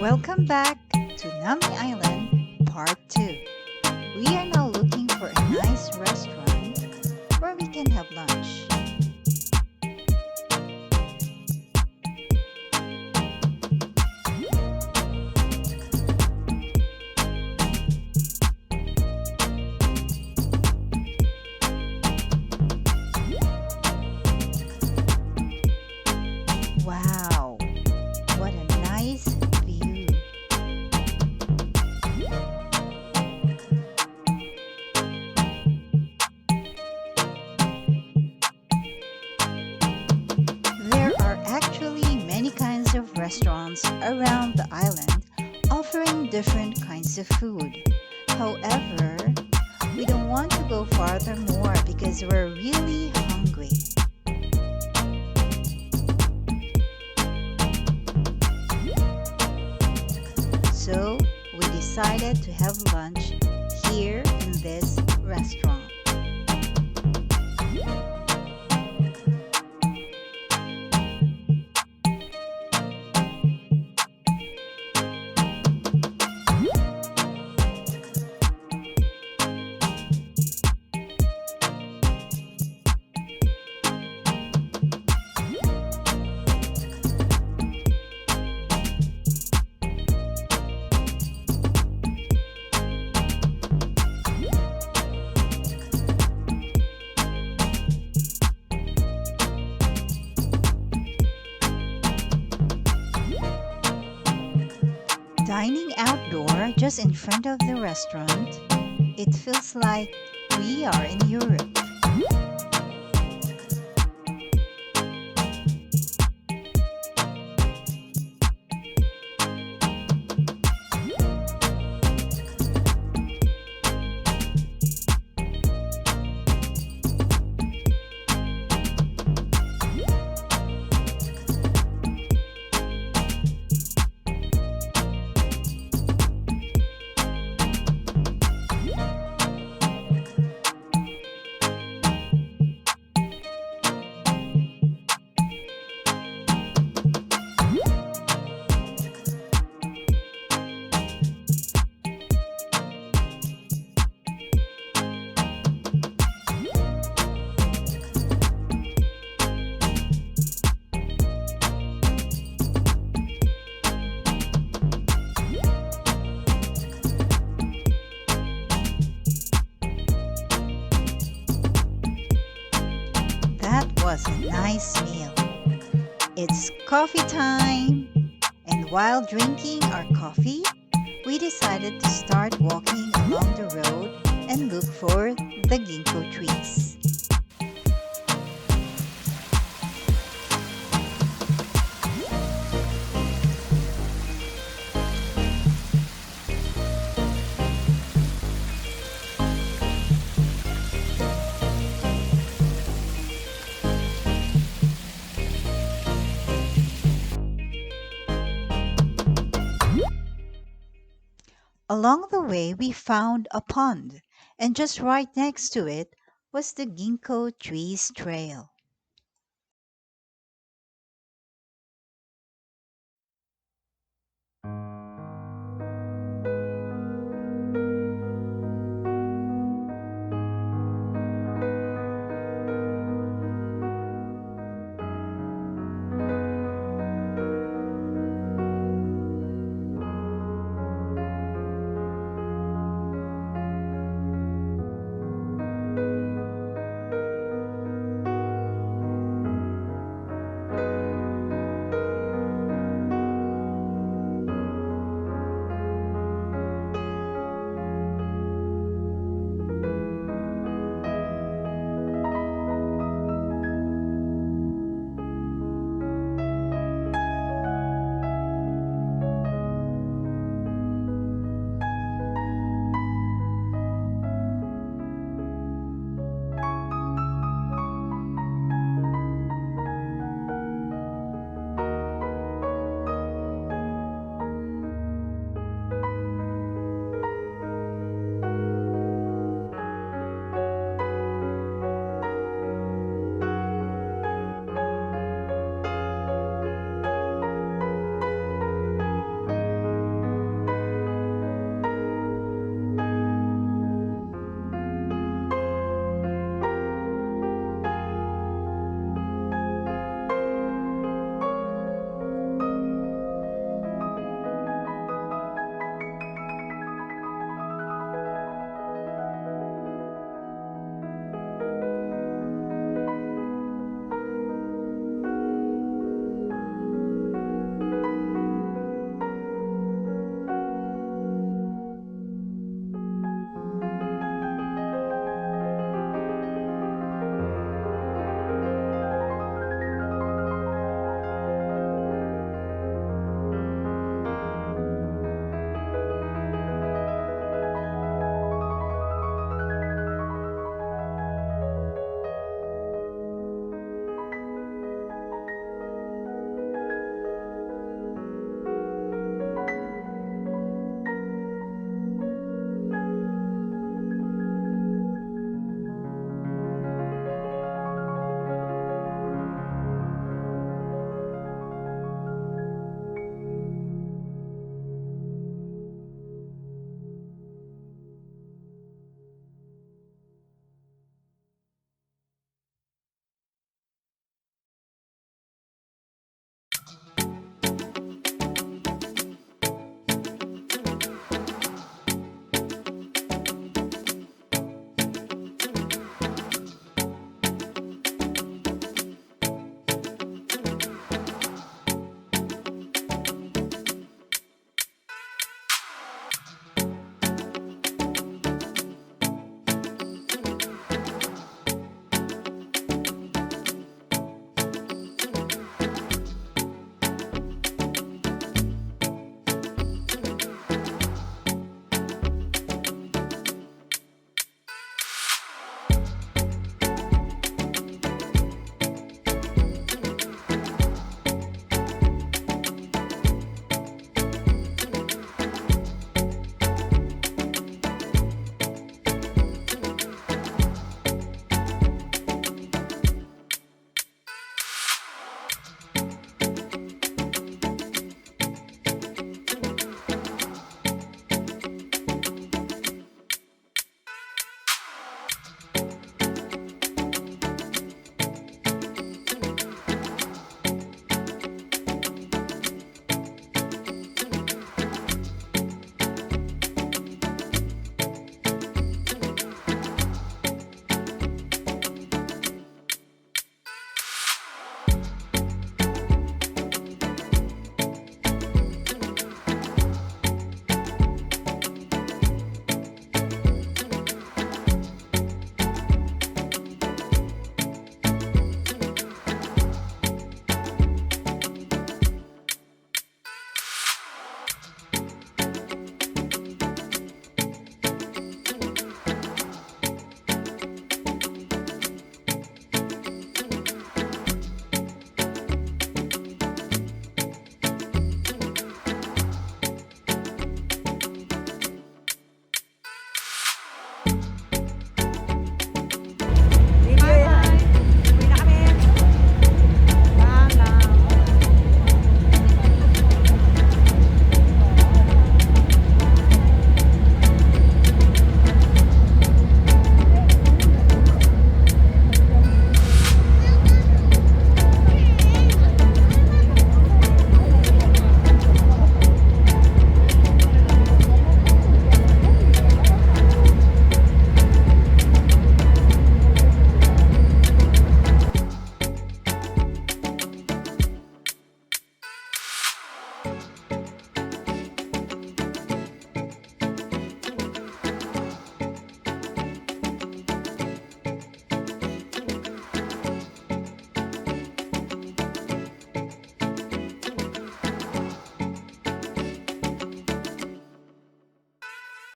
Welcome back to Nami Island, part 2. We are now looking for a nice restaurant where we can have lunch. Wow, what a nice view! There are actually many kinds of restaurants around the island offering different kinds of food. However, we don't want to go farther more because we're really hungry. So we decided to have lunch here in this restaurant. Dining outdoor just in front of the restaurant, it feels like we are in Europe. That was a nice meal. It's coffee time, and while drinking our coffee, we decided to start walking along the road and look for the ginkgo trees. Along the way, we found a pond, and just right next to it was the ginkgo trees trail.